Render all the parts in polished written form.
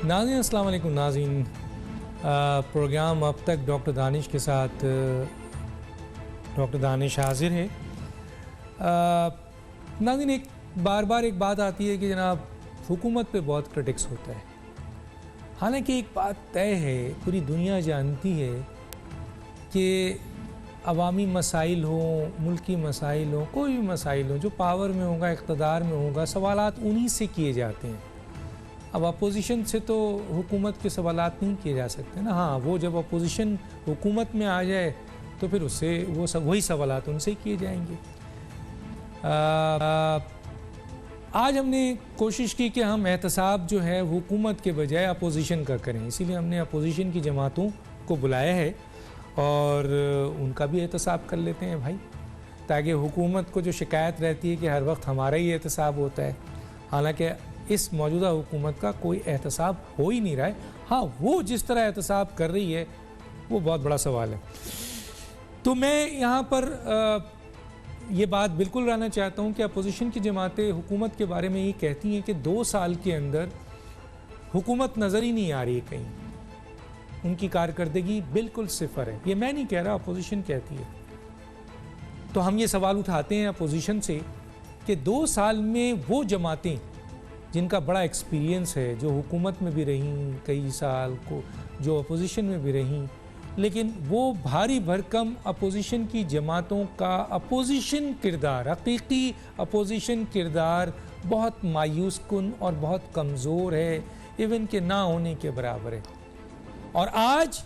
ناظرین السلام علیکم ناظرین، پروگرام اب تک ڈاکٹر دانش کے ساتھ ڈاکٹر دانش حاضر ہے۔ ناظرین بار بار ایک بات آتی ہے کہ جناب حکومت پہ بہت کرٹکس ہوتا ہے، حالانکہ ایک بات طے ہے، پوری دنیا جانتی ہے کہ عوامی مسائل ہوں، ملکی مسائل ہوں، کوئی بھی مسائل ہوں، جو پاور میں ہوگا، اقتدار میں ہوگا، سوالات انہی سے کیے جاتے ہیں۔ اب اپوزیشن سے تو حکومت کے سوالات نہیں کیے جا سکتے نا۔ ہاں، وہ جب اپوزیشن حکومت میں آ جائے تو پھر اس سے وہی سوالات ان سے کیے جائیں گے۔ آج ہم نے کوشش کی کہ ہم احتساب جو ہے حکومت کے بجائے اپوزیشن کا کریں، اسی لیے ہم نے اپوزیشن کی جماعتوں کو بلایا ہے اور ان کا بھی احتساب کر لیتے ہیں بھائی، تاکہ حکومت کو جو شکایت رہتی ہے کہ ہر وقت ہمارا ہی احتساب ہوتا ہے، حالانکہ اس موجودہ حکومت کا کوئی احتساب ہو ہی نہیں رہا ہے۔ ہاں، وہ جس طرح احتساب کر رہی ہے وہ بہت بڑا سوال ہے۔ تو میں یہاں پر یہ بات بالکل لانا چاہتا ہوں کہ اپوزیشن کی جماعتیں حکومت کے بارے میں یہ کہتی ہیں کہ 2 سال کے اندر حکومت نظر ہی نہیں آ رہی ہے کہیں، ان کی کارکردگی بالکل صفر ہے۔ یہ میں نہیں کہہ رہا، اپوزیشن کہتی ہے۔ تو ہم یہ سوال اٹھاتے ہیں اپوزیشن سے کہ 2 سال میں وہ جماعتیں جن کا بڑا ایکسپیرینس ہے، جو حکومت میں بھی رہیں کئی سال کو، جو اپوزیشن میں بھی رہیں، لیکن وہ بھاری بھرکم اپوزیشن کی جماعتوں کا اپوزیشن کردار، حقیقی اپوزیشن کردار بہت مایوس کن اور بہت کمزور ہے، ایون کہ نہ ہونے کے برابر ہے۔ اور آج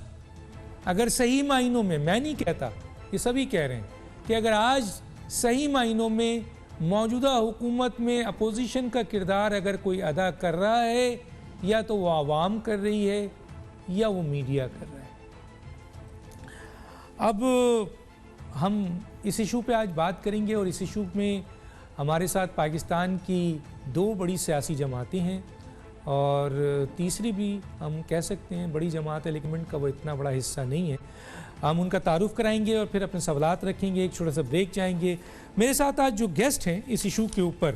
اگر صحیح معنوں میں، میں نہیں کہتا، یہ سبھی کہہ رہے ہیں کہ اگر آج صحیح معنوں میں موجودہ حکومت میں اپوزیشن کا کردار اگر کوئی ادا کر رہا ہے، یا تو وہ عوام کر رہی ہے یا وہ میڈیا کر رہا ہے۔ اب ہم اس ایشو پہ آج بات کریں گے، اور اس ایشو میں ہمارے ساتھ پاکستان کی 2 بڑی سیاسی جماعتیں ہیں، اور تیسری بھی ہم کہہ سکتے ہیں بڑی جماعت ہے، لیکن ان کا وہ اتنا بڑا حصہ نہیں ہے۔ ہم ان کا تعارف کرائیں گے اور پھر اپنے سوالات رکھیں گے، ایک چھوٹا سا بریک جائیں گے۔ میرے ساتھ آج جو گیسٹ ہیں اس ایشو کے اوپر،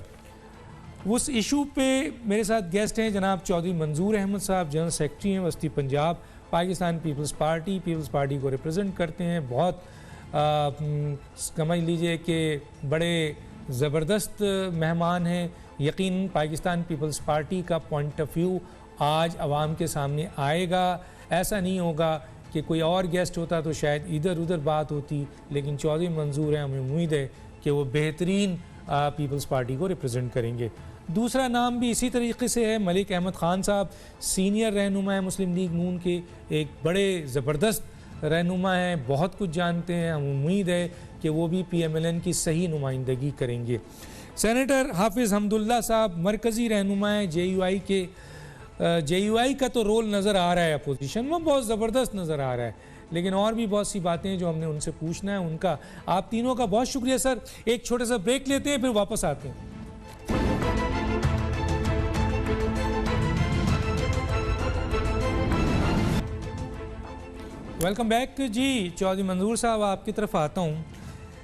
اس ایشو پہ میرے ساتھ گیسٹ ہیں جناب چودھری منظور احمد صاحب، جنرل سیکرٹری ہیں وسطی پنجاب پاکستان پیپلز پارٹی کو ریپرزینٹ کرتے ہیں۔ بہت سمجھ لیجئے کہ بڑے زبردست مہمان ہیں۔ یقیناً پاکستان پیپلز پارٹی کا پوائنٹ آف ویو آج عوام کے سامنے آئے گا۔ ایسا نہیں ہوگا کہ کوئی اور گیسٹ ہوتا تو شاید ادھر ادھر بات ہوتی، لیکن چودھری منظور ہیں، ہمیں امید ہے کہ وہ بہترین پیپلز پارٹی کو ریپرزینٹ کریں گے۔ دوسرا نام بھی اسی طریقے سے ہے، ملک احمد خان صاحب، سینئر رہنما ہیں مسلم لیگ نون کے، ایک بڑے زبردست رہنما ہیں، بہت کچھ جانتے ہیں، ہم امید ہے کہ وہ بھی پی ایم ایل این کی صحیح نمائندگی کریں گے۔ سینیٹر حافظ حمداللہ صاحب مرکزی رہنما ہیں جے یو آئی کے۔ جے یو آئی کا تو رول نظر آ رہا ہے اپوزیشن میں، بہت زبردست نظر آ رہا ہے، لیکن اور بھی بہت سی باتیں ہیں جو ہم نے ان سے پوچھنا ہے ان کا۔ آپ تینوں کا بہت شکریہ سر۔ ایک چھوٹے سا بریک لیتے ہیں، پھر واپس آتے ہیں۔ ویلکم بیک جی۔ چودھری منظور صاحب آپ کی طرف آتا ہوں۔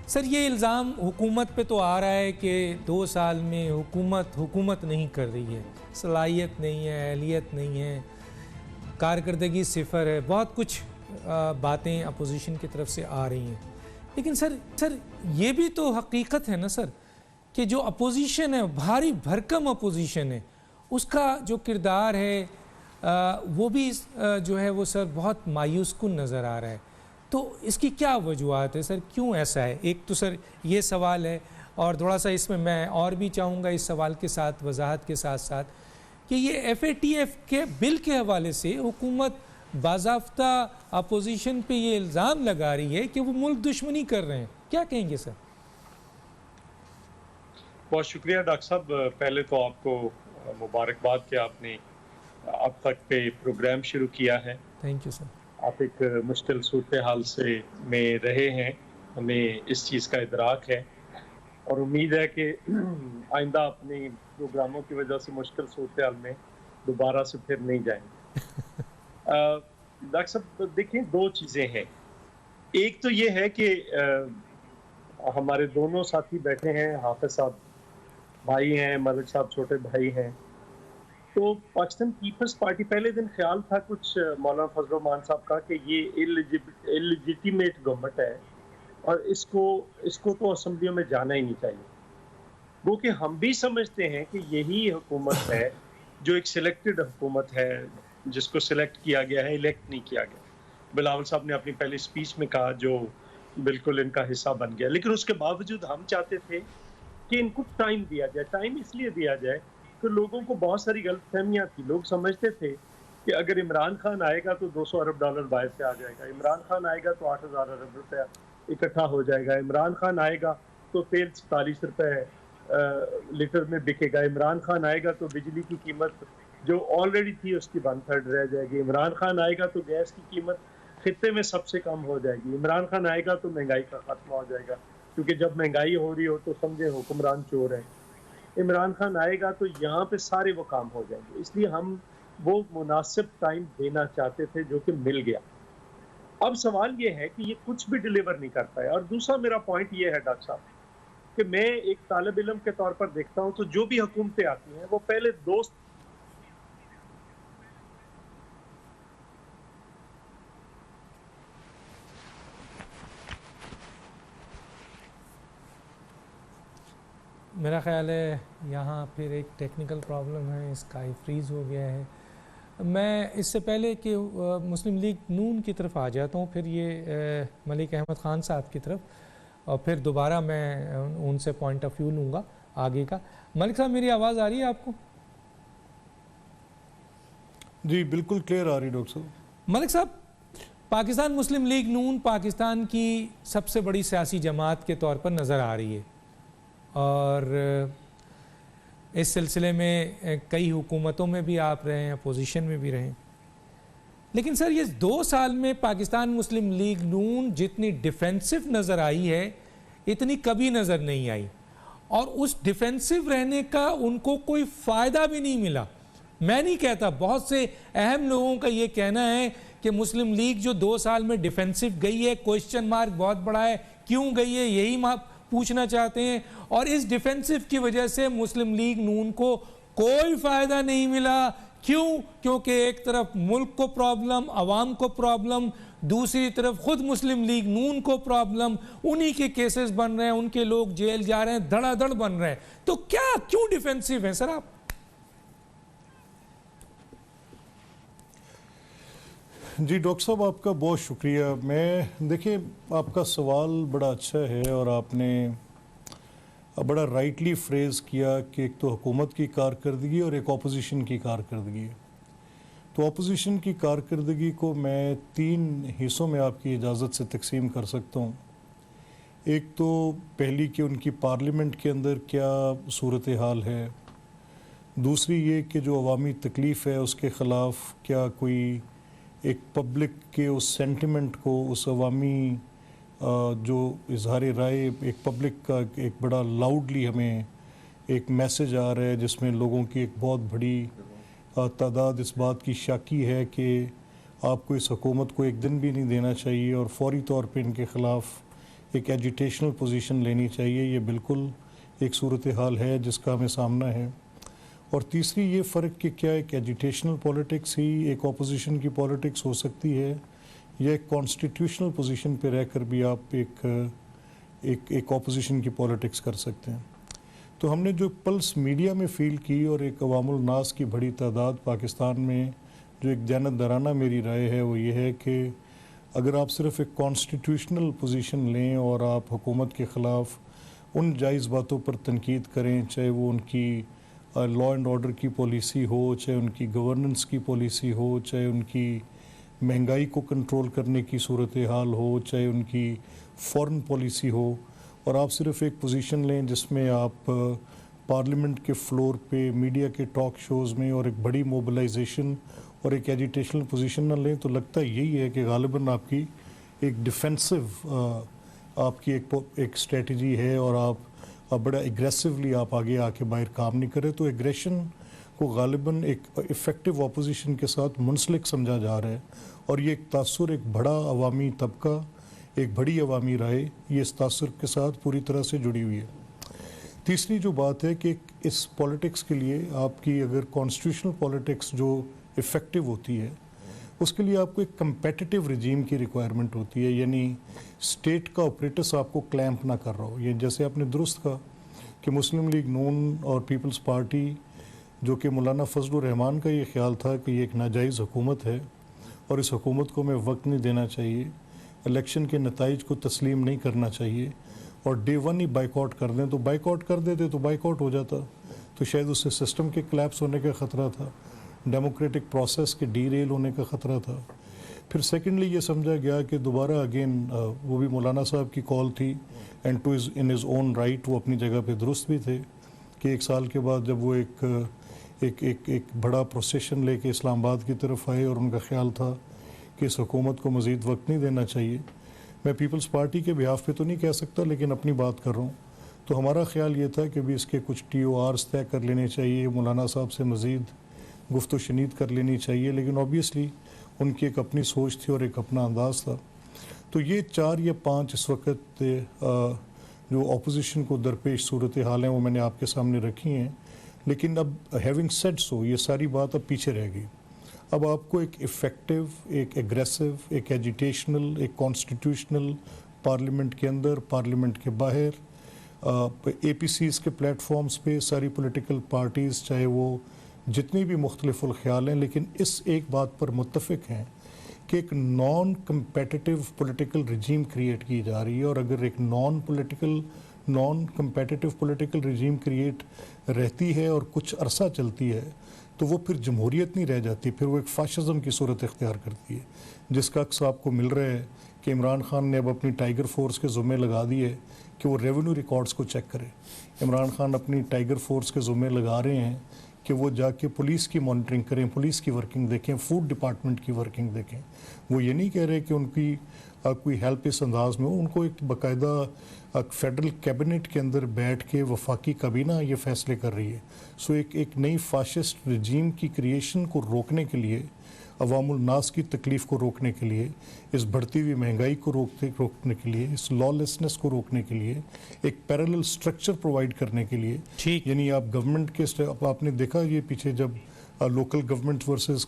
سر، یہ الزام حکومت پہ تو آ رہا ہے کہ 2 سال میں حکومت نہیں کر رہی ہے، صلاحیت نہیں ہے، اہلیت نہیں ہے، کارکردگی صفر ہے، بہت کچھ باتیں اپوزیشن کی طرف سے آ رہی ہیں۔ لیکن سر یہ بھی تو حقیقت ہے نا سر، کہ جو اپوزیشن ہے، بھاری بھرکم اپوزیشن ہے، اس کا جو کردار ہے وہ بھی جو ہے وہ سر بہت مایوس کن نظر آ رہا ہے۔ تو اس کی کیا وجوہات ہے سر، کیوں ایسا ہے؟ ایک تو سر یہ سوال ہے، اور تھوڑا سا اس میں اور بھی چاہوں گا اس سوال کے ساتھ وضاحت کے ساتھ ساتھ کہ یہ ایف اے ٹی ایف کے بل کے حوالے سے حکومت باضابطہ اپوزیشن پہ یہ الزام لگا رہی ہے کہ وہ ملک دشمنی کر رہے ہیں، کیا کہیں گے سر؟ بہت شکریہ ڈاکٹر صاحب، پہلے تو آپ کو مبارکباد کہ آپ نے اب تک پہ پروگرام شروع کیا ہے۔ Thank you sir. آپ ایک مشکل صورتحال سے میں رہے ہیں، ہمیں اس چیز کا ادراک ہے، اور امید ہے کہ آئندہ اپنی پروگراموں کی وجہ سے مشکل صورتحال میں دوبارہ سے پھر نہیں جائیں گے۔ ڈاکٹر صاحب دیکھیں، 2 چیزیں ہیں۔ ایک تو یہ ہے کہ ہمارے دونوں ساتھی بیٹھے ہیں، حافظ صاحب بھائی ہیں، ملک صاحب چھوٹے بھائی ہیں، تو پاکستان پیپلز پارٹی پہلے دن خیال تھا کچھ مولانا فضل الرحمان صاحب کا کہ یہ اللیجیٹیمیٹ گورنمنٹ ہے اور اس کو تو اسمبلیوں میں جانا ہی نہیں چاہیے. وہ کہ ہم بھی سمجھتے ہیں کہ یہی حکومت ہے جو ایک سلیکٹڈ حکومت ہے, جس کو سلیکٹ کیا گیا ہے, الیکٹ نہیں کیا گیا. بلاول صاحب نے اپنی پہلی سپیچ میں کہا جو بالکل ان کا حصہ بن گیا. لیکن اس کے باوجود ہم چاہتے تھے کہ ان کو ٹائم دیا جائے. ٹائم اس لیے دیا جائے کہ لوگوں کو بہت ساری غلط فہمیاں تھی. لوگ سمجھتے تھے کہ اگر عمران خان آئے گا تو $200 ارب باہر سے آ جائے گا, عمران خان آئے گا تو 8,000 ارب روپیہ اکٹھا ہو جائے گا, عمران خان آئے گا تو تیل 47 روپے لیٹر میں بکے گا, عمران خان آئے گا تو بجلی کی قیمت جو آلریڈی تھی اس کی 1/3 رہ جائے گی, عمران خان آئے گا تو گیس کی قیمت خطے میں سب سے کم ہو جائے گی, عمران خان آئے گا تو مہنگائی کا خاتمہ ہو جائے گا, کیونکہ جب مہنگائی ہو رہی ہو تو سمجھے حکمران چور ہے. عمران خان آئے گا تو یہاں پہ سارے وہ کام ہو جائیں گے. اس لیے ہم وہ مناسب ٹائم دینا چاہتے تھے جو کہ مل گیا. اب سوال یہ ہے کہ یہ کچھ بھی ڈیلیور نہیں کرتا ہے. اور دوسرا میرا پوائنٹ یہ ہے ڈاکٹر صاحب کہ میں ایک طالب علم کے طور پر دیکھتا ہوں تو جو بھی حکومتیں آتی ہیں وہ پہلے دوست میرا خیال ہے یہاں پھر ایک ٹیکنیکل پرابلم ہے, اسکائی فریز ہو گیا ہے. میں اس سے پہلے کہ مسلم لیگ نون کی طرف آ جاتا ہوں, پھر یہ ملک احمد خان صاحب کی طرف, اور پھر دوبارہ میں ان سے پوائنٹ آف ویو لوں گا آگے کا. ملک صاحب میری آواز آ رہی ہے آپ کو؟ جی بالکل کلیئر آ رہی ڈاکٹر صاحب. ملک صاحب, پاکستان مسلم لیگ نون پاکستان کی سب سے بڑی سیاسی جماعت کے طور پر نظر آ رہی ہے, اور اس سلسلے میں کئی حکومتوں میں بھی آپ رہے ہیں, اپوزیشن میں بھی رہے. لیکن سر یہ 2 سال میں پاکستان مسلم لیگ نون جتنی ڈیفینسو نظر آئی ہے اتنی کبھی نظر نہیں آئی, اور اس ڈیفینسو رہنے کا ان کو کوئی فائدہ بھی نہیں ملا. میں نہیں کہتا, بہت سے اہم لوگوں کا یہ کہنا ہے کہ مسلم لیگ جو 2 سال میں ڈیفینسو گئی ہے, کوئسچن مارک بہت بڑا ہے, کیوں گئی ہے یہی پوچھنا چاہتے ہیں. اور اس ڈیفینسو کی وجہ سے مسلم لیگ نون کو کوئی فائدہ نہیں ملا. کیوں؟ کیونکہ ایک طرف ملک کو پرابلم, عوام کو پرابلم, دوسری طرف خود مسلم لیگ نون کو پرابلم, انہی کے کیسز بن رہے ہیں, ان کے لوگ جیل جا رہے ہیں, دھڑا دھڑ بن رہے ہیں. تو کیوں ڈیفینسو ہیں سر آپ؟ جی ڈاکٹر صاحب آپ کا بہت شکریہ. میں دیکھیں آپ کا سوال بڑا اچھا ہے, اور آپ نے بڑا رائٹلی فریز کیا کہ ایک تو حکومت کی کارکردگی اور ایک اپوزیشن کی کارکردگی ہے. تو اپوزیشن کی کارکردگی کو میں 3 حصوں میں آپ کی اجازت سے تقسیم کر سکتا ہوں. ایک تو پہلی کہ ان کی پارلیمنٹ کے اندر کیا صورتحال ہے, دوسری یہ کہ جو عوامی تکلیف ہے اس کے خلاف کیا کوئی ایک پبلک کے اس سینٹیمنٹ کو, اس عوامی جو اظہار رائے ایک پبلک کا ایک بڑا لاؤڈلی ہمیں ایک میسج آ رہا ہے جس میں لوگوں کی ایک بہت بڑی تعداد اس بات کی شاکی ہے کہ آپ کو اس حکومت کو ایک دن بھی نہیں دینا چاہیے اور فوری طور پہ ان کے خلاف ایک ایجیٹیشنل پوزیشن لینی چاہیے. یہ بالکل ایک صورتحال ہے جس کا ہمیں سامنا ہے. اور تیسری یہ فرق کہ کیا ایک ایجیٹیشنل پولیٹکس ہی ایک اپوزیشن کی پولیٹکس ہو سکتی ہے, یا ایک کانسٹیٹیوشنل پوزیشن پہ رہ کر بھی آپ ایک اپوزیشن کی پولیٹکس کر سکتے ہیں. تو ہم نے جو پلس میڈیا میں فیل کی اور ایک عوام الناس کی بڑی تعداد پاکستان میں, جو ایک دیانتدارانہ میری رائے ہے وہ یہ ہے کہ اگر آپ صرف ایک کانسٹیٹیوشنل پوزیشن لیں اور آپ حکومت کے خلاف ان جائز باتوں پر تنقید کریں, چاہے وہ ان کی لا اینڈ آرڈر کی پالیسی ہو, چاہے ان کی گورننس کی پالیسی ہو, چاہے ان کی مہنگائی کو کنٹرول کرنے کی صورتحال ہو, چاہے ان کی فورن پالیسی ہو, اور آپ صرف ایک پوزیشن لیں جس میں آپ پارلیمنٹ کے فلور پہ, میڈیا کے ٹاک شوز میں اور ایک بڑی موبلائزیشن اور ایک ایجیٹیشنل پوزیشن نہ لیں, تو لگتا یہی ہے کہ غالباً آپ کی ایک ڈیفینسو آپ کی ایک اسٹریٹجی ہے اور آپ بڑا ایگریسولی آپ آگے آ کے باہر کام نہیں کرے. تو ایگریشن کو غالباً ایک افیکٹو اپوزیشن کے ساتھ منسلک سمجھا جا رہا ہے, اور یہ ایک تاثر, ایک بڑا عوامی طبقہ, ایک بڑی عوامی رائے یہ اس تاثر کے ساتھ پوری طرح سے جڑی ہوئی ہے. تیسری جو بات ہے کہ اس پولیٹکس کے لیے آپ کی اگر کانسٹیٹیوشنل پولیٹکس جو افیکٹو ہوتی ہے اس کے لیے آپ کو ایک کمپیٹیٹیو رجیم کی ریکوائرمنٹ ہوتی ہے، یعنی اسٹیٹ کا آپریٹس آپ کو کلیمپ نہ کر رہا ہو. یہ جیسے آپ نے درست کہا کہ مسلم لیگ نون اور پیپلز پارٹی جو کہ مولانا فضل الرحمان کا یہ خیال تھا کہ یہ ایک ناجائز حکومت ہے اور اس حکومت کو ہمیں وقت نہیں دینا چاہیے، الیکشن کے نتائج کو تسلیم نہیں کرنا چاہیے اور ڈے ون ہی بائیک آؤٹ کر دیں، تو بائیک آؤٹ کر دیتے تو بائیک آؤٹ ہو جاتا، تو شاید اس سے سسٹم کے کلیپس ہونے کا خطرہ تھا، ڈیموکریٹک پروسیس کے ڈی ریل ہونے کا خطرہ تھا. پھر سیکنڈلی یہ سمجھا گیا کہ دوبارہ اگین وہ بھی مولانا صاحب کی کال تھی and to in his own right, وہ اپنی جگہ پہ درست بھی تھے کہ ایک سال کے بعد جب وہ ایک بڑا پروسیشن لے کے اسلام آباد کی طرف آئے اور ان کا خیال تھا کہ اس حکومت کو مزید وقت نہیں دینا چاہیے. میں پیپلز پارٹی کے بہاف پہ تو نہیں کہہ سکتا لیکن اپنی بات کر رہا ہوں، تو ہمارا خیال یہ تھا کہ بھی اس کے کچھ ٹی او آرز طے کر لینے چاہیے، مولانا صاحب سے مزید گفت و شنید کر لینی چاہیے، لیکن اوبیسلی ان کی ایک اپنی سوچ تھی اور ایک اپنا انداز تھا. تو یہ 4 یا 5 اس وقت جو اپوزیشن کو درپیش صورتحال ہیں وہ میں نے آپ کے سامنے رکھی ہیں. لیکن اب ہیونگ سیڈ سو یہ ساری بات اب پیچھے رہ گئی. اب آپ کو ایک افیکٹو، ایک ایگریسو، ایک ایجیٹیشنل، ایک کانسٹیٹیوشنل، پارلیمنٹ کے اندر، پارلیمنٹ کے باہر، اے پی سیز کے پلیٹ فارمز پہ ساری پولیٹیکل پارٹیز چاہے وہ جتنی بھی مختلف الخیال ہیں لیکن اس ایک بات پر متفق ہیں کہ ایک نان کمپیٹیٹیو پولیٹیکل رجیم کریٹ کی جا رہی ہے، اور اگر ایک نان کمپیٹیٹیو پولیٹیکل رجیم کریٹ رہتی ہے اور کچھ عرصہ چلتی ہے تو وہ پھر جمہوریت نہیں رہ جاتی، پھر وہ ایک فاشزم کی صورت اختیار کرتی ہے، جس کا عکس آپ کو مل رہا ہے کہ عمران خان نے اب اپنی ٹائیگر فورس کے ذمے لگا دیے کہ وہ ریونیو ریکارڈز کو چیک کرے. عمران خان اپنی ٹائیگر فورس کے ذمے لگا رہے ہیں کہ وہ جا کے پولیس کی مانیٹرنگ کریں، پولیس کی ورکنگ دیکھیں، فوڈ ڈپارٹمنٹ کی ورکنگ دیکھیں. وہ یہ نہیں کہہ رہے کہ ان کی کوئی ہیلپ اس انداز میں ہو، ان کو ایک باقاعدہ فیڈرل کیبنٹ کے اندر بیٹھ کے وفاقی کابینہ یہ فیصلے کر رہی ہے. سو ایک نئی فاشسٹ رجیم کی کریشن کو روکنے کے لیے، عوام الناس کی تکلیف کو روکنے کے لیے، اس بڑھتی ہوئی مہنگائی کو روکنے کے لیے، اس لا لیسنس کو روکنے کے لیے، ایک پیرالل سٹرکچر پرووائڈ کرنے کے لیے، یعنی آپ گورنمنٹ کے آپ نے دیکھا یہ پیچھے جب لوکل گورنمنٹ ورسز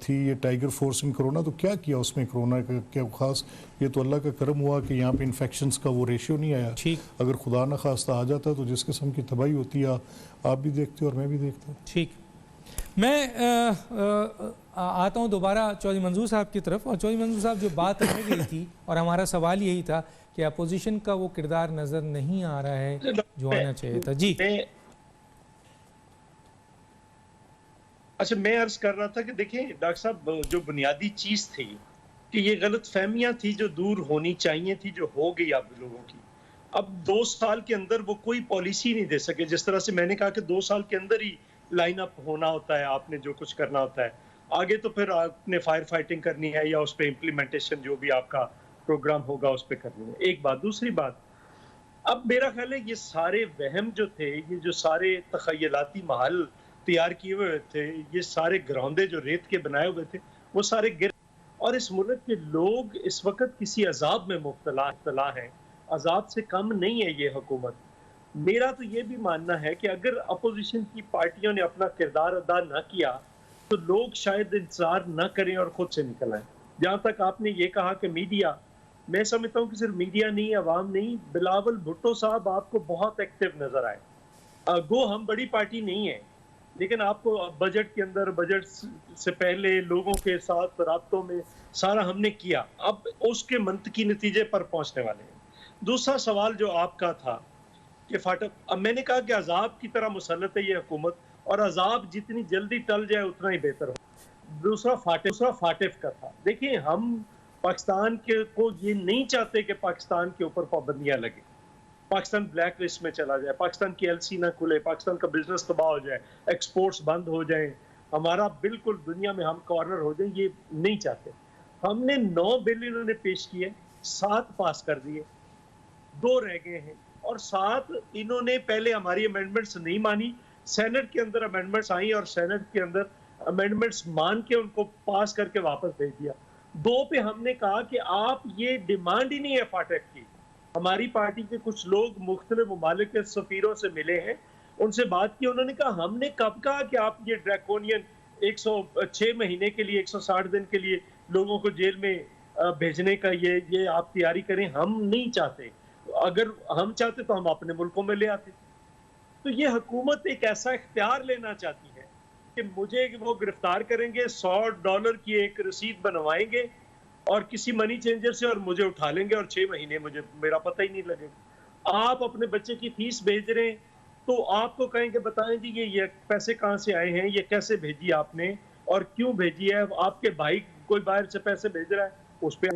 تھی یہ ٹائیگر فورس ان کرونا، تو کیا کیا اس میں کرونا کا کیا خاص؟ یہ تو اللہ کا کرم ہوا کہ یہاں پہ انفیکشنز کا وہ ریشیو نہیں آیا. اگر خدا نہ خواستہ آ جاتا تو جس قسم کی تباہی ہوتی ہے آپ بھی دیکھتے اور میں بھی دیکھتا. ٹھیک، میں آتا ہوں دوبارہ چودھری منظور صاحب کی طرف. اور چودھری منظور صاحب جو بات رہ گئی تھی اور ہمارا سوال یہی تھا کہ اپوزیشن کا وہ کردار نظر نہیں آ رہا ہے جو آنا چاہیے تھا. جی اچھا، میں عرض کر رہا تھا کہ دیکھیں ڈاکٹر صاحب، جو بنیادی چیز تھی کہ یہ غلط فہمیاں تھی جو دور ہونی چاہیے تھی، جو ہو گئی اب لوگوں کی. اب 2 سال کے اندر وہ کوئی پالیسی نہیں دے سکے. جس طرح سے میں نے کہا کہ 2 سال کے اندر ہی لائن اپ ہونا ہوتا ہے، آپ نے جو کچھ کرنا ہوتا ہے، آگے تو پھر آپ نے فائر فائٹنگ کرنی ہے یا اس پہ امپلیمنٹیشن جو بھی آپ کا پروگرام ہوگا اس پہ کرنی ہے. ایک بات. دوسری بات، اب میرا خیال ہے یہ سارے وہم جو تھے، یہ جو سارے تخیلاتی محل تیار کیے ہوئے تھے، یہ سارے گراؤنڈے جو ریت کے بنائے ہوئے تھے، وہ سارے گر، اور اس ملک کے لوگ اس وقت کسی عذاب میں مبتلا ہیں. عذاب سے کم نہیں ہے یہ حکومت. میرا تو یہ بھی ماننا ہے کہ اگر اپوزیشن کی پارٹیوں نے اپنا کردار ادا نہ کیا تو لوگ شاید انتظار نہ کریں اور خود سے نکل آئیں. جہاں تک آپ نے یہ کہا کہ میڈیا، میں سمجھتا ہوں کہ صرف میڈیا نہیں، عوام نہیں، بلاول بھٹو صاحب آپ کو بہت ایکٹیو نظر آئے. گو ہم بڑی پارٹی نہیں ہیں لیکن آپ کو بجٹ کے اندر، بجٹ سے پہلے لوگوں کے ساتھ رابطوں میں سارا ہم نے کیا. اب اس کے منطقی نتیجے پر پہنچنے والے ہیں. دوسرا سوال جو آپ کا تھا کہ اب میں نے کہا کہ عذاب کی طرح مسلط ہے یہ حکومت، اور عذاب جتنی جلدی ٹل جائے اتنا ہی بہتر ہو. دوسرا فاٹف کا تھا. دیکھیں ہم پاکستان کو یہ نہیں چاہتے کہ پاکستان کے اوپر پابندیاں لگے، پاکستان بلیک لسٹ میں چلا جائے، پاکستان کی ایل سی نہ کھلے، پاکستان کا بزنس تباہ ہو جائے، ایکسپورٹس بند ہو جائیں، ہمارا بالکل دنیا میں ہم کارنر ہو جائیں. یہ نہیں چاہتے. ہم نے 9 بل انہوں نے پیش کیے، 7 پاس کر دیے، 2 رہ گئے ہیں، اور 7 انہوں نے پہلے ہماری امینڈمنٹس نہیں مانی. سینٹ کے اندر امینڈمنٹس آئیں اور سینٹ کے اندر امینڈمنٹس مان کے ان کو پاس کر کے واپس بھیج دیا. 2 پہ ہم نے کہا کہ آپ یہ ڈیمانڈ ہی نہیں ہے فاٹف کی ہماری پارٹی کے کچھ لوگ مختلف ممالک کے سفیروں سے ملے ہیں، ان سے بات کی، انہوں نے کہا ہم نے کب کہا کہ آپ یہ ڈریکونین 106 مہینے کے لیے 160 دن کے لیے لوگوں کو جیل میں بھیجنے کا یہ آپ تیاری کریں، ہم نہیں چاہتے، اگر ہم چاہتے تو ہم اپنے ملکوں میں لے آتے۔ تو یہ حکومت ایک ایسا اختیار لینا چاہتی ہے کہ مجھے وہ گرفتار کریں گے، $100 کی ایک رسید بنوائیں گے اور کسی منی چینجر سے اور مجھے اٹھا لیں گے اور 6 مہینے میرا پتہ ہی نہیں لگے گا۔ آپ اپنے بچے کی فیس بھیج رہے ہیں تو آپ کو کہیں کہ بتائیں جی یہ پیسے کہاں سے آئے ہیں، یہ کیسے بھیجی آپ نے اور کیوں بھیجی ہے، آپ کے بھائی کوئی باہر سے پیسے بھیج رہا ہے اس پہ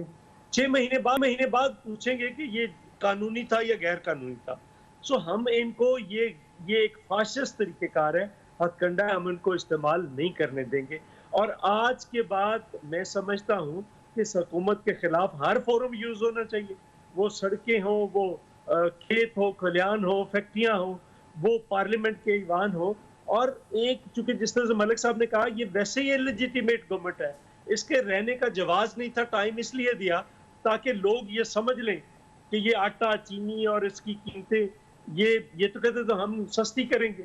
6 مہینے بعد پوچھیں گے کہ یہ قانونی تھا یا غیر قانونی تھا۔ سو ہم ان کو یہ ایک فاشسٹ طریقہ کار ہے، ہتھ کنڈا ہے، ہم ان کو استعمال نہیں کرنے دیں گے۔ اور آج کے بعد میں سمجھتا ہوں کہ اس حکومت کے خلاف ہر فورم یوز ہونا چاہیے، وہ سڑکیں ہوں، وہ کھیت ہو، کھلیان ہو، فیکٹریاں ہوں، وہ پارلیمنٹ کے ایوان ہو۔ اور ایک چونکہ جس طرح سے ملک صاحب نے کہا یہ ویسے ہی لیجیٹیمیٹ گورنمنٹ ہے، اس کے رہنے کا جواز نہیں تھا، ٹائم اس لیے دیا تاکہ لوگ یہ سمجھ لیں کہ یہ آٹا چینی اور اس کی قیمتیں یہ تو کہتے تو ہم سستی کریں گے،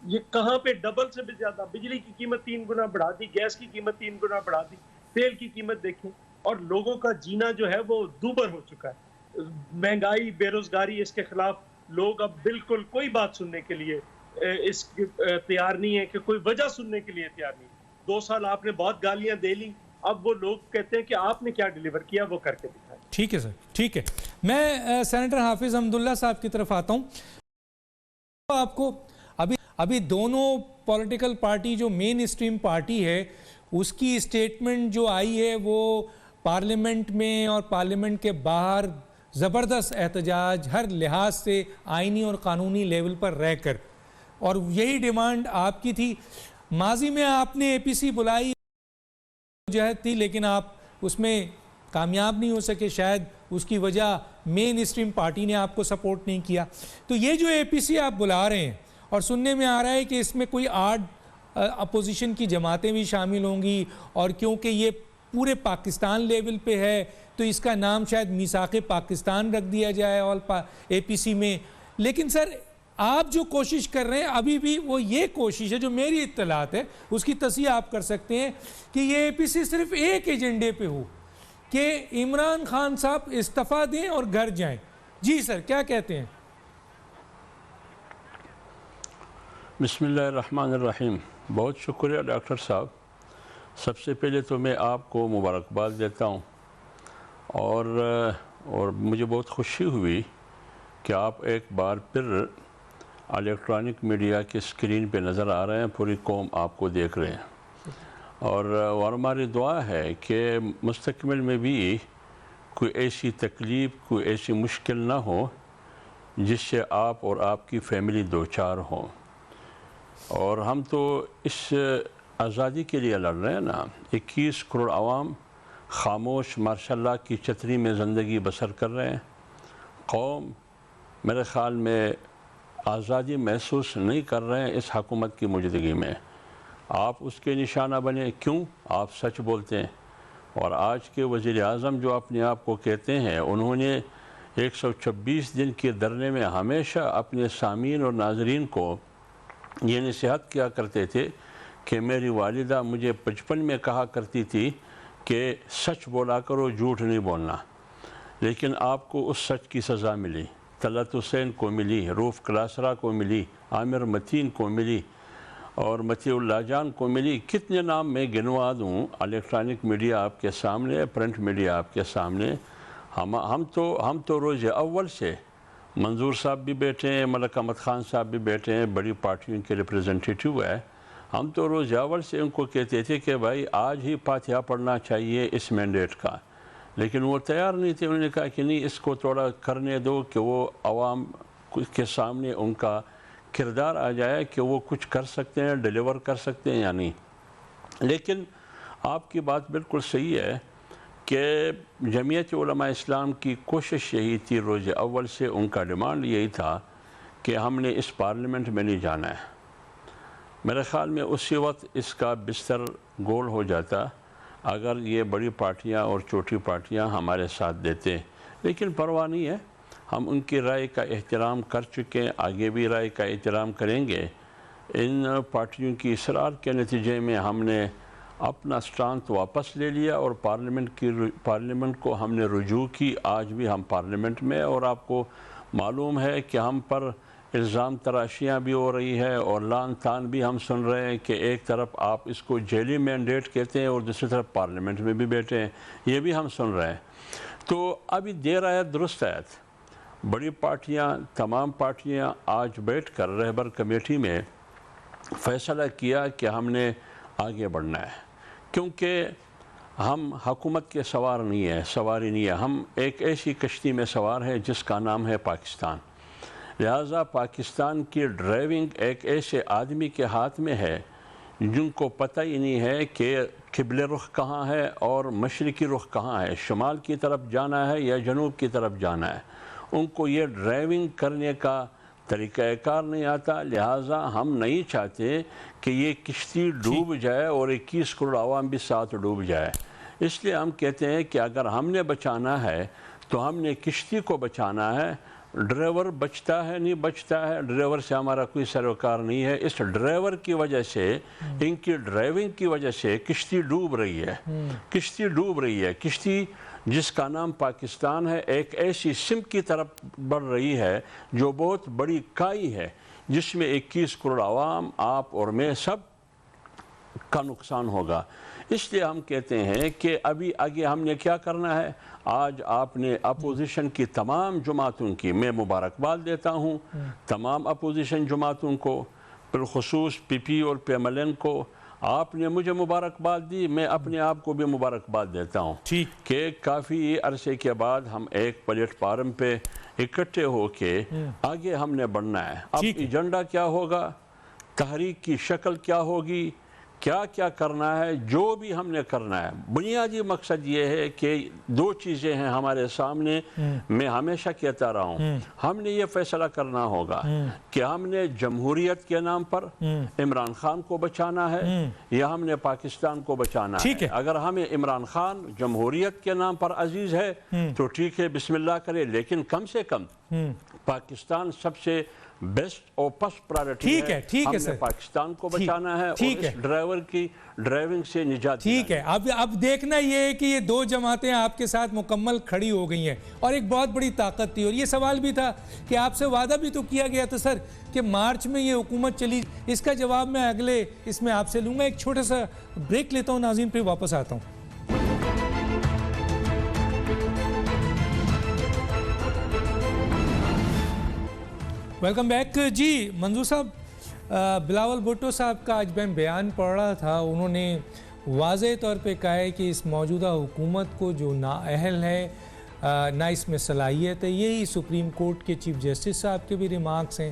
یہ کہاں پہ ڈبل سے بھی زیادہ، بجلی کی قیمت 3 گنا بڑھا دی، گیس کی قیمت 3 گنا بڑھا دی، تیل کی قیمت دیکھیں، اور لوگوں کا جینا جو ہے وہ دوبر ہو چکا ہے، مہنگائی، بے روزگاری، اس کے خلاف لوگ اب بالکل کوئی بات سننے کے لیے اس تیار نہیں ہے، کہ کوئی وجہ سننے کے لیے تیار نہیں۔ 2 سال آپ نے بہت گالیاں دے لی، اب وہ لوگ کہتے ہیں کہ آپ نے کیا ڈیلیور کیا وہ کر کے دکھائیں۔ ٹھیک ہے سر، ٹھیک ہے، میں سینیٹر حافظ حمداللہ صاحب کی طرف آتا ہوں۔ آپ کو ابھی دونوں پولیٹیکل پارٹی جو مین اسٹریم پارٹی ہے اس کی اسٹیٹمنٹ جو آئی ہے وہ پارلیمنٹ میں اور پارلیمنٹ کے باہر زبردست احتجاج ہر لحاظ سے آئینی اور قانونی لیول پر رہ کر، اور یہی ڈیمانڈ آپ کی تھی۔ ماضی میں آپ نے اے پی سی بلائی جہد تھی لیکن آپ اس میں کامیاب نہیں ہو سکے، شاید اس کی وجہ مین اسٹریم پارٹی نے آپ کو سپورٹ نہیں کیا۔ تو یہ جو اے پی سی آپ بلا رہے ہیں اور سننے میں آ رہا ہے کہ اس میں کوئی 8 اپوزیشن کی جماعتیں بھی شامل ہوں گی، اور کیونکہ یہ پورے پاکستان لیول پہ ہے تو اس کا نام شاید میثاق پاکستان رکھ دیا جائے اے پی سی میں۔ لیکن سر آپ جو کوشش کر رہے ہیں ابھی بھی وہ یہ کوشش ہے، جو میری اطلاعات ہے اس کی تصحیح آپ کر سکتے ہیں، کہ یہ اے پی سی صرف ایک ایجنڈے پہ ہو کہ عمران خان صاحب استعفیٰ دیں اور گھر جائیں۔ جی سر، کیا کہتے ہیں؟ بسم اللہ الرحمن الرحیم۔ بہت شکریہ ڈاکٹر صاحب۔ سب سے پہلے تو میں آپ کو مبارکباد دیتا ہوں، اور مجھے بہت خوشی ہوئی کہ آپ ایک بار پھر الیکٹرانک میڈیا کی اسکرین پہ نظر آ رہے ہیں، پوری قوم آپ کو دیکھ رہے ہیں، اور ہماری دعا ہے کہ مستقبل میں بھی کوئی ایسی تکلیف، کوئی ایسی مشکل نہ ہو جس سے آپ اور آپ کی فیملی دوچار ہوں۔ اور ہم تو اس آزادی کے لیے لڑ رہے ہیں نا، 21 کروڑ عوام خاموش ماشاءاللہ کی چھتری میں زندگی بسر کر رہے ہیں۔ قوم میرے خیال میں آزادی محسوس نہیں کر رہے ہیں اس حکومت کی موجودگی میں۔ آپ اس کے نشانہ بنے، کیوں؟ آپ سچ بولتے ہیں، اور آج کے وزیر اعظم جو اپنے آپ کو کہتے ہیں، انہوں نے 126 دن کے دھرنے میں ہمیشہ اپنے سامعین اور ناظرین کو یہ نصیحت کیا کرتے تھے کہ میری والدہ مجھے 55 میں کہا کرتی تھی کہ سچ بولا کرو، جھوٹ نہیں بولنا، لیکن آپ کو اس سچ کی سزا ملی۔ طلعت حسین کو ملی، روف کلاسرا کو ملی، عامر متین کو ملی، اور متی اللہ جان کو ملی۔ کتنے نام میں گنوا دوں؟ الیکٹرانک میڈیا آپ کے سامنے، پرنٹ میڈیا آپ کے سامنے۔ ہم تو روز اول سے، منظور صاحب بھی بیٹھے ہیں، ملک احمد خان صاحب بھی بیٹھے ہیں، بڑی پارٹیوں کے ریپریزنٹیٹیو ہے، ہم تو روز اول سے ان کو کہتے تھے کہ بھائی آج ہی فاتحہ پڑھنا چاہیے اس مینڈیٹ کا، لیکن وہ تیار نہیں تھے۔ انہوں نے کہا کہ نہیں، اس کو تھوڑا کرنے دو کہ وہ عوام کے سامنے ان کا کردار آ جائے کہ وہ کچھ کر سکتے ہیں، ڈیلیور کر سکتے ہیں یا نہیں۔ لیکن آپ کی بات بالکل صحیح ہے کہ جمعیت علماء اسلام کی کوشش یہی تھی، روز اول سے ان کا ڈیمانڈ یہی تھا کہ ہم نے اس پارلیمنٹ میں نہیں جانا ہے۔ میرے خیال میں اسی وقت اس کا بستر گول ہو جاتا اگر یہ بڑی پارٹیاں اور چھوٹی پارٹیاں ہمارے ساتھ دیتے، لیکن پرواہ نہیں ہے۔ ہم ان کی رائے کا احترام کر چکے ہیں، آگے بھی رائے کا احترام کریں گے۔ ان پارٹیوں کی اصرار کے نتیجے میں ہم نے اپنا سٹانس واپس لے لیا اور پارلیمنٹ کو ہم نے رجوع کی۔ آج بھی ہم پارلیمنٹ میں، اور آپ کو معلوم ہے کہ ہم پر الزام تراشیاں بھی ہو رہی ہے اور لان تان بھی ہم سن رہے ہیں کہ ایک طرف آپ اس کو جیلی مینڈیٹ کہتے ہیں اور دوسری طرف پارلیمنٹ میں بھی بیٹھے ہیں، یہ بھی ہم سن رہے ہیں۔ تو ابھی دیر آیت درست آیت، بڑی پارٹیاں، تمام پارٹیاں آج بیٹھ کر رہبر کمیٹی میں فیصلہ کیا کہ ہم نے آگے بڑھنا ہے، کیونکہ ہم حکومت کے سواری نہیں ہے، ہم ایک ایسی کشتی میں سوار ہیں جس کا نام ہے پاکستان۔ لہٰذا پاکستان کی ڈرائیونگ ایک ایسے آدمی کے ہاتھ میں ہے جن کو پتہ ہی نہیں ہے کہ قبلہ رخ کہاں ہے اور مشرقی رخ کہاں ہے، شمال کی طرف جانا ہے یا جنوب کی طرف جانا ہے۔ ان کو یہ ڈرائیونگ کرنے کا طریقہ کار نہیں آتا، لہٰذا ہم نہیں چاہتے کہ یہ کشتی ڈوب جائے اور 21 کروڑ عوام بھی ساتھ ڈوب جائے۔ اس لیے ہم کہتے ہیں کہ اگر ہم نے بچانا ہے تو ہم نے کشتی کو بچانا ہے، ڈرائیور بچتا ہے نہیں بچتا ہے، ڈرائیور سے ہمارا کوئی سروکار نہیں ہے۔ اس ڈرائیور کی وجہ سے، ان کی ڈرائیونگ کی وجہ سے کشتی ڈوب رہی ہے، کشتی ڈوب رہی ہے۔ کشتی جس کا نام پاکستان ہے ایک ایسی سمت کی طرف بڑھ رہی ہے جو بہت بڑی کائی ہے، جس میں 21 کروڑ عوام، آپ اور میں سب کا نقصان ہوگا۔ اس لیے ہم کہتے ہیں کہ ابھی آگے ہم نے کیا کرنا ہے۔ آج آپ نے اپوزیشن کی تمام جماعتوں کی میں مبارکباد دیتا ہوں، تمام اپوزیشن جماعتوں کو، بالخصوص پی پی اور پی ایم ایل این کو۔ آپ نے مجھے مبارکباد دی، میں اپنے آپ کو بھی مبارکباد دیتا ہوں کہ کافی عرصے کے بعد ہم ایک پلیٹ فارم پہ اکٹھے ہو کے آگے ہم نے بڑھنا ہے۔ اب ایجنڈا کیا ہوگا، تحریک کی شکل کیا ہوگی، کیا کیا کرنا ہے، جو بھی ہم نے کرنا ہے، بنیادی مقصد یہ ہے کہ دو چیزیں ہیں ہمارے سامنے۔ میں ہمیشہ کہتا رہا ہوں، ہم نے یہ فیصلہ کرنا ہوگا کہ ہم نے جمہوریت کے نام پر عمران خان کو بچانا ہے یا ہم نے پاکستان کو بچانا ہے۔ اگر ہمیں عمران خان جمہوریت کے نام پر عزیز ہے تو ٹھیک ہے، بسم اللہ کرے، لیکن کم سے کم پاکستان سب سے بیسٹ اور فرسٹ پرائیورٹی ہے۔ ہم نے پاکستان کو بچانا ہے اور اس ڈرائیور کی ڈرائیونگ سے نجات دلانا ہے۔ ٹھیک ہے، اب دیکھنا یہ ہے کہ یہ دو جماعتیں آپ کے ساتھ مکمل کھڑی ہو گئی ہیں اور ایک بہت بڑی طاقت تھی۔ اور یہ سوال بھی تھا کہ آپ سے وعدہ بھی تو کیا گیا تھا سر کہ مارچ میں یہ حکومت چلی، اس کا جواب میں اگلے اس میں آپ سے لوں گا۔ ایک چھوٹا سا بریک لیتا ہوں ناظرین، پھر واپس آتا ہوں۔ Welcome back. جی منظور صاحب، بلاول بھٹو صاحب کا آج میں بیان پڑھ رہا تھا، انہوں نے واضح طور پہ کہا ہے کہ اس موجودہ حکومت کو جو نااہل ہے، نہ اس میں صلاحیت ہے۔ یہی سپریم کورٹ کے چیف جسٹس صاحب کے بھی ریمارکس ہیں۔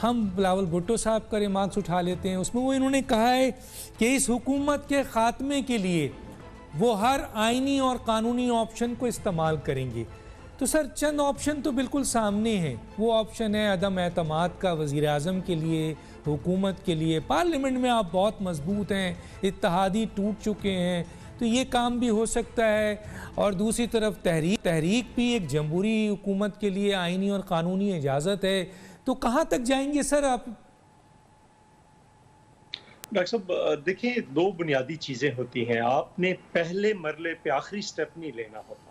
ہم بلاول بھٹو صاحب کا ریمارکس اٹھا لیتے ہیں، اس میں وہ انہوں نے کہا ہے کہ اس حکومت کے خاتمے کے لیے وہ ہر آئینی اور قانونی آپشن کو استعمال کریں گے۔ تو سر چند آپشن تو بالکل سامنے ہیں۔ وہ آپشن ہے عدم اعتماد کا وزیر اعظم کے لیے، حکومت کے لیے۔ پارلیمنٹ میں آپ بہت مضبوط ہیں، اتحادی ٹوٹ چکے ہیں، تو یہ کام بھی ہو سکتا ہے۔ اور دوسری طرف تحریک بھی ایک جمہوری حکومت کے لیے آئینی اور قانونی اجازت ہے۔ تو کہاں تک جائیں گے سر آپ؟ ڈاکٹر صاحب دیکھیں، دو بنیادی چیزیں ہوتی ہیں۔ آپ نے پہلے مرحلے پہ آخری سٹیپ نہیں لینا ہوتا۔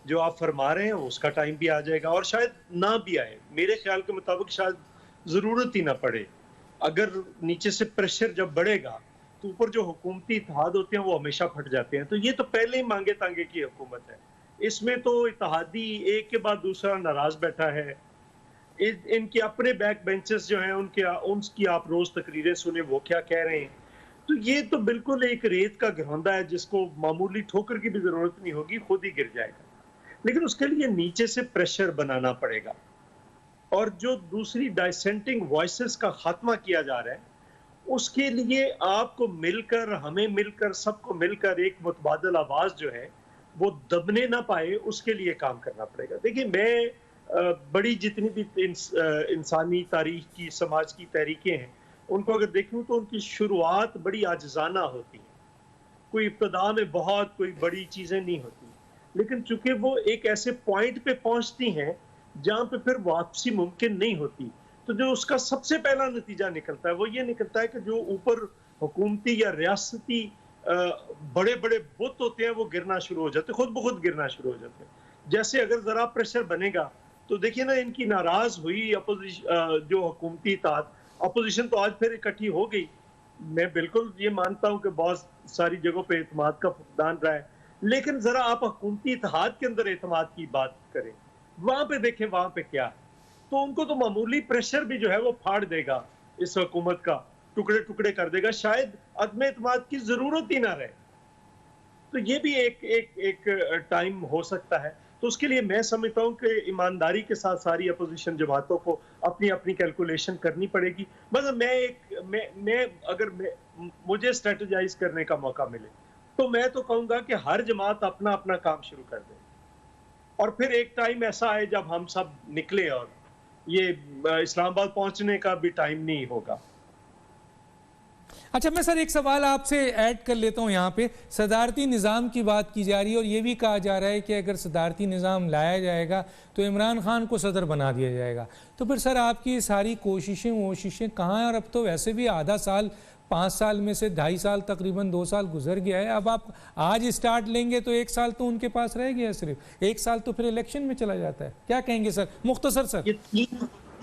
جو آپ فرما رہے ہیں اس کا ٹائم بھی آ جائے گا اور شاید نہ بھی آئے۔ میرے خیال کے مطابق شاید ضرورت ہی نہ پڑے۔ اگر نیچے سے پریشر جب بڑھے گا تو اوپر جو حکومتی اتحاد ہوتے ہیں وہ ہمیشہ پھٹ جاتے ہیں۔ تو یہ تو پہلے ہی مانگے تانگے کی حکومت ہے۔ اس میں تو اتحادی ایک کے بعد دوسرا ناراض بیٹھا ہے۔ ان کے اپنے بیک بینچز جو ہیں ان کی آپ روز تقریریں سنیں، وہ کیا کہہ رہے ہیں۔ تو یہ تو بالکل ایک ریت کا گھروندا ہے جس کو معمولی ٹھوکر کی بھی ضرورت نہیں ہوگی، خود ہی گر جائے گا۔ لیکن اس کے لیے نیچے سے پریشر بنانا پڑے گا۔ اور جو دوسری ڈائسینٹنگ وائسز کا خاتمہ کیا جا رہا ہے، اس کے لیے آپ کو مل کر، ہمیں مل کر، سب کو مل کر ایک متبادل آواز جو ہے وہ دبنے نہ پائے، اس کے لیے کام کرنا پڑے گا۔ دیکھیں، میں بڑی جتنی بھی انسانی تاریخ کی، سماج کی تحریکیں ہیں، ان کو اگر دیکھوں تو ان کی شروعات بڑی عاجزانہ ہوتی ہیں۔ کوئی ابتدا میں بہت کوئی بڑی چیزیں نہیں ہوتی۔ لیکن چونکہ وہ ایک ایسے پوائنٹ پہ پہنچتی ہیں جہاں پہ پھر واپسی ممکن نہیں ہوتی، تو جو اس کا سب سے پہلا نتیجہ نکلتا ہے وہ یہ نکلتا ہے کہ جو اوپر حکومتی یا ریاستی بڑے بڑے بت ہوتے ہیں وہ گرنا شروع ہو جاتے ہیں، خود بخود گرنا شروع ہو جاتے ہیں۔ جیسے اگر ذرا پریشر بنے گا تو دیکھیے نا، ان کی ناراض ہوئی جو حکومتی اتحاد، اپوزیشن تو آج پھر اکٹھی ہو گئی۔ میں بالکل یہ مانتا ہوں کہ بہت ساری جگہوں پہ اعتماد کا فقدان رہا ہے، لیکن ذرا آپ حکومتی اتحاد کے اندر اعتماد کی بات کریں، وہاں پہ دیکھیں وہاں پہ کیا ہے، تو ان کو تو معمولی پریشر بھی جو ہے وہ پھاڑ دے گا، اس حکومت کا ٹکڑے ٹکڑے کر دے گا، شاید عدم اعتماد کی ضرورت ہی نہ رہے۔ تو یہ بھی ایک ٹائم ہو سکتا ہے۔ تو اس کے لیے میں سمجھتا ہوں کہ ایمانداری کے ساتھ ساری اپوزیشن جماعتوں کو اپنی اپنی کیلکولیشن کرنی پڑے گی۔ مطلب اگر مجھے اسٹریٹجائز کرنے کا موقع ملے تو میں تو کہوں گا کہ ہر جماعت اپنا اپنا کام شروع کر دے، اور پھر ایک ٹائم ایسا آئے جب ہم سب نکلے، اور یہ اسلام آباد پہنچنے کا بھی ٹائم نہیں ہوگا۔ اچھا، میں سر ایک سوال آپ سے ایڈ کر لیتا ہوں یہاں پہ۔ صدارتی نظام کی بات کی جا رہی ہے اور یہ بھی کہا جا رہا ہے کہ اگر صدارتی نظام لایا جائے گا تو عمران خان کو صدر بنا دیا جائے گا، تو پھر سر آپ کی ساری کوششیں کہاں ہیں؟ اور اب تو ویسے بھی آدھا سال، 5 سال میں سے 2.5 سال تقریباً 2 سال گزر گیا ہے، اب آپ آج اسٹارٹ لیں گے تو 1 سال تو ان کے پاس رہ گیا ہے، صرف 1 سال تو پھر الیکشن میں چلا جاتا ہے۔ کیا کہیں گے سر؟ مختصر سر۔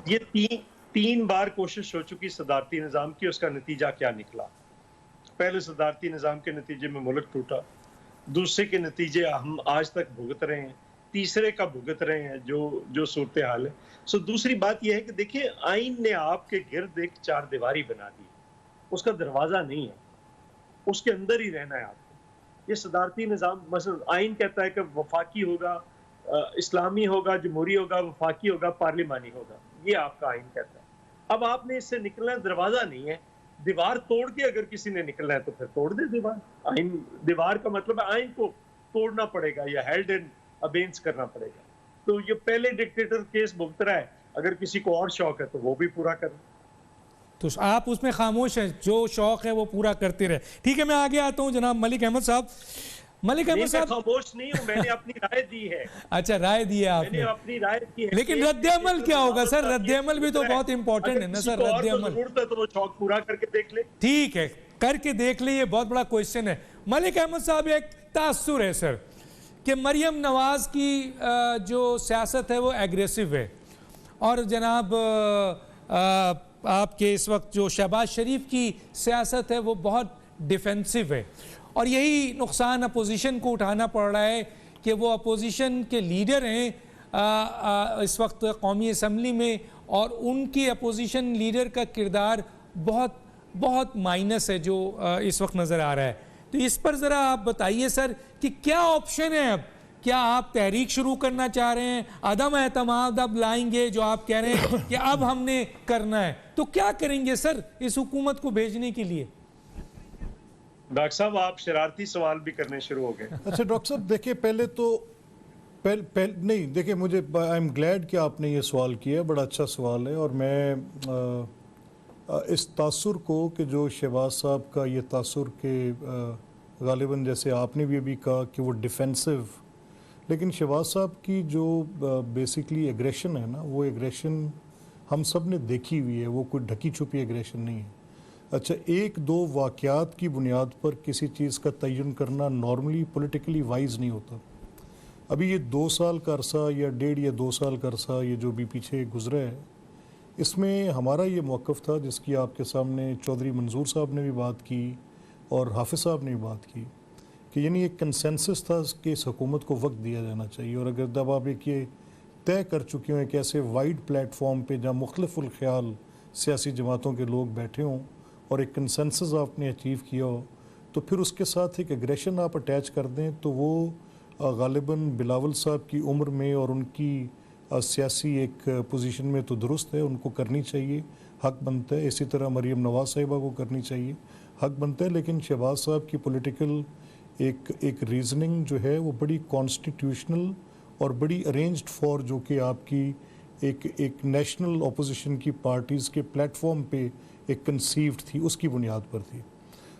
یہ 3 بار کوشش ہو چکی صدارتی نظام کی، اس کا نتیجہ کیا نکلا؟ پہلے صدارتی نظام کے نتیجے میں ملک ٹوٹا، دوسرے کے نتیجے ہم آج تک بھگت رہے ہیں، تیسرے کا بھگت رہے ہیں جو صورتحال ہے۔ دوسری بات یہ ہے کہ دیکھیں، آئین نے آپ کے گرد ایک 4 دیواری بنا دی، اس کا دروازہ نہیں ہے، اس کے اندر ہی رہنا ہے آپ کو۔ یہ صدارتی نظام، مثلا آئین کہتا ہے کہ وفاقی ہوگا، اسلامی ہوگا، جمہوری ہوگا، وفاقی ہوگا، پارلیمانی ہوگا، یہ آپ کا آئین کہتا ہے۔ اب آپ نے اس سے نکلنا ہے، دروازہ نہیں ہے، دیوار توڑ کے اگر کسی نے نکلنا ہے تو پھر توڑ دے دیوار۔ آئین، دیوار کا مطلب ہے آئین کو توڑنا پڑے گا یا ہیلڈ ان ابینس کرنا پڑے گا۔ تو یہ پہلے ڈکٹیٹر کیس بھگت رہا ہے، اگر کسی کو اور شوق ہے تو وہ بھی پورا کریں۔ تو آپ اس میں خاموش ہیں، جو شوق ہے وہ پورا کرتے رہے۔ ٹھیک ہے، میں آگے آتا ہوں جناب ملک احمد صاحب۔ ملک احمد صاحب، خاموش نہیں ہوں، میں نے اپنی رائے دی ہے۔ اچھا، رائے دی ہے آپ نے، اپنی رائے دی ہے، لیکن رد عمل کیا ہوگا سر؟ رد عمل بھی تو بہت امپورٹنٹ ہے نا سر، رد عمل۔ ضرورت ہے تو وہ شوق پورا کر کے دیکھ لے۔ ٹھیک ہے، کر کے دیکھ لیں، یہ بہت بڑا کوئسچن ہے۔ ملک احمد صاحب، ایک تاثر ہے سر کہ مریم نواز کی جو سیاست ہے وہ ایگریسو ہے، اور جناب آپ کے اس وقت جو شہباز شریف کی سیاست ہے وہ بہت ڈیفینسو ہے، اور یہی نقصان اپوزیشن کو اٹھانا پڑ رہا ہے کہ وہ اپوزیشن کے لیڈر ہیں اس وقت قومی اسمبلی میں، اور ان کی اپوزیشن لیڈر کا کردار بہت بہت مائنس ہے جو اس وقت نظر آ رہا ہے۔ تو اس پر ذرا آپ بتائیے سر کہ کیا آپشن ہے اب؟ کیا آپ تحریک شروع کرنا چاہ رہے ہیں؟ عدم اعتماد اب لائیں گے جو آپ کہہ رہے ہیں کہ اب ہم نے کرنا ہے، تو کیا کریں گے سر اس حکومت کو بھیجنے کے لیے؟ ڈاکٹر صاحب، آپ شرارتی سوال بھی کرنے شروع ہو گئے۔ اچھا ڈاکٹر صاحب، دیکھیں پہلے تو نہیں، دیکھیں مجھے آئی ایم گلیڈ کہ آپ نے یہ سوال کیا، بڑا اچھا سوال ہے، اور میں اس تاثر کو کہ جو شہباز صاحب کا یہ تاثر کہ غالباً جیسے آپ نے بھی ابھی کہا کہ وہ ڈیفینسو، لیکن شہباز صاحب کی جو بیسکلی ایگریشن ہے نا، وہ ایگریشن ہم سب نے دیکھی ہوئی ہے، وہ کوئی ڈھکی چھپی ایگریشن نہیں ہے۔ اچھا، 1-2 واقعات کی بنیاد پر کسی چیز کا تعین کرنا نارملی پولیٹیکلی وائز نہیں ہوتا۔ ابھی یہ 2 سال کا عرصہ یا 1.5 یا 2 سال کا عرصہ یہ جو بھی پیچھے گزرا ہے، اس میں ہمارا یہ موقف تھا جس کی آپ کے سامنے چودھری منظور صاحب نے بھی بات کی اور حافظ صاحب نے بھی بات کی، کہ یعنی ایک کنسنسس تھا کہ اس حکومت کو وقت دیا جانا چاہیے، اور اگر جب آپ ایک یہ طے کر چکے ہوں ایک ایسے وائڈ پلیٹ فارم پہ جہاں مختلف الخیال سیاسی جماعتوں کے لوگ بیٹھے ہوں اور ایک کنسنسس آپ نے اچیو کیا ہو، تو پھر اس کے ساتھ ایک ایگریشن آپ اٹیچ کر دیں تو وہ غالباً بلاول صاحب کی عمر میں اور ان کی سیاسی ایک پوزیشن میں تو درست ہے، ان کو کرنی چاہیے، حق بنتا ہے۔ اسی طرح مریم نواز صاحبہ کو کرنی چاہیے، حق بنتا ہے، لیکن شہباز صاحب کی پولیٹیکل ایک ریزننگ جو ہے وہ بڑی کانسٹیٹیوشنل اور بڑی ارینجڈ فار، جو کہ آپ کی ایک نیشنل اپوزیشن کی پارٹیز کے پلیٹ فارم پہ ایک کنسیوڈ تھی، اس کی بنیاد پر تھی۔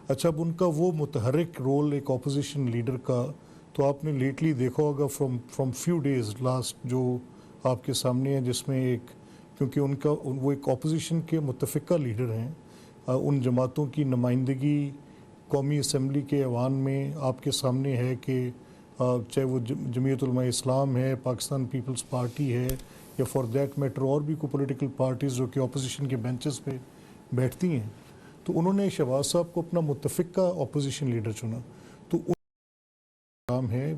اچھا، اب ان کا وہ متحرک رول ایک اپوزیشن لیڈر کا تو آپ نے لیٹلی دیکھا ہوگا فرام فیو ڈیز لاسٹ جو آپ کے سامنے ہے، جس میں ایک کیونکہ وہ ایک اپوزیشن کے متفقہ لیڈر ہیں، ان جماعتوں کی نمائندگی قومی اسمبلی کے ایوان میں آپ کے سامنے ہے کہ چاہے وہ جمعیت علماء اسلام ہے، پاکستان پیپلز پارٹی ہے، یا فار دیٹ میٹر اور بھی کوئی پولیٹیکل پارٹیز جو کہ اپوزیشن کے بینچز پہ بیٹھتی ہیں، تو انہوں نے شہباز صاحب کو اپنا متفقہ اپوزیشن لیڈر چنا. تو کام ہے،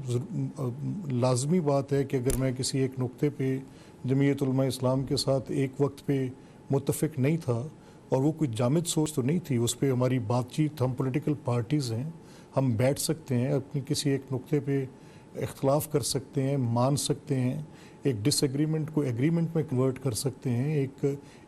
لازمی بات ہے کہ اگر میں کسی ایک نقطے پہ جمعیت علماء اسلام کے ساتھ ایک وقت پہ متفق نہیں تھا، اور وہ کوئی جامد سوچ تو نہیں تھی، اس پہ ہماری بات چیت، ہم پولیٹیکل پارٹیز ہیں، ہم بیٹھ سکتے ہیں، اپنی کسی ایک نقطے پہ اختلاف کر سکتے ہیں، مان سکتے ہیں، ایک ڈس ایگریمنٹ کو ایگریمنٹ میں کنورٹ کر سکتے ہیں.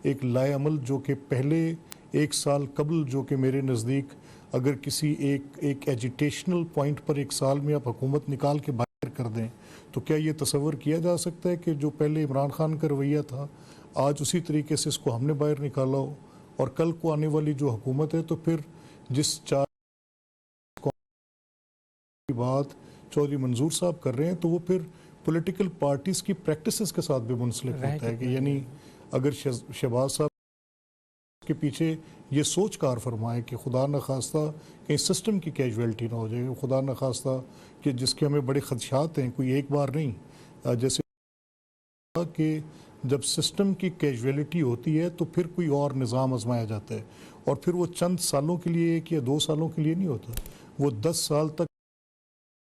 ایک لائے عمل جو کہ پہلے ایک سال قبل جو کہ میرے نزدیک اگر کسی ایک ایجیٹیشنل پوائنٹ پر ایک سال میں آپ حکومت نکال کے باہر کر دیں، تو کیا یہ تصور کیا جا سکتا ہے کہ جو پہلے عمران خان کا رویہ تھا آج اسی طریقے سے اس کو ہم نے باہر نکالا ہو؟ اور کل کو آنے والی جو حکومت ہے تو پھر جس چار کی بات چودھری منظور صاحب کر رہے ہیں تو وہ پھر پولیٹیکل پارٹیز کی پریکٹسز کے ساتھ بھی منسلک ہوتا ہے کہ یعنی اگر شہباز صاحب کے پیچھے یہ سوچ کار فرمائے کہ خدا نخواستہ کہیں سسٹم کی کیجویلٹی نہ ہو جائے، خدا نخواستہ کہ جس کے ہمیں بڑے خدشات ہیں، کوئی ایک بار نہیں، جیسے کہ جب سسٹم کی کیجویلٹی ہوتی ہے تو پھر کوئی اور نظام آزمایا جاتا ہے، اور پھر وہ چند سالوں کے لیے ایک یا 2 سالوں کے لیے نہیں ہوتا، وہ 10 سال تک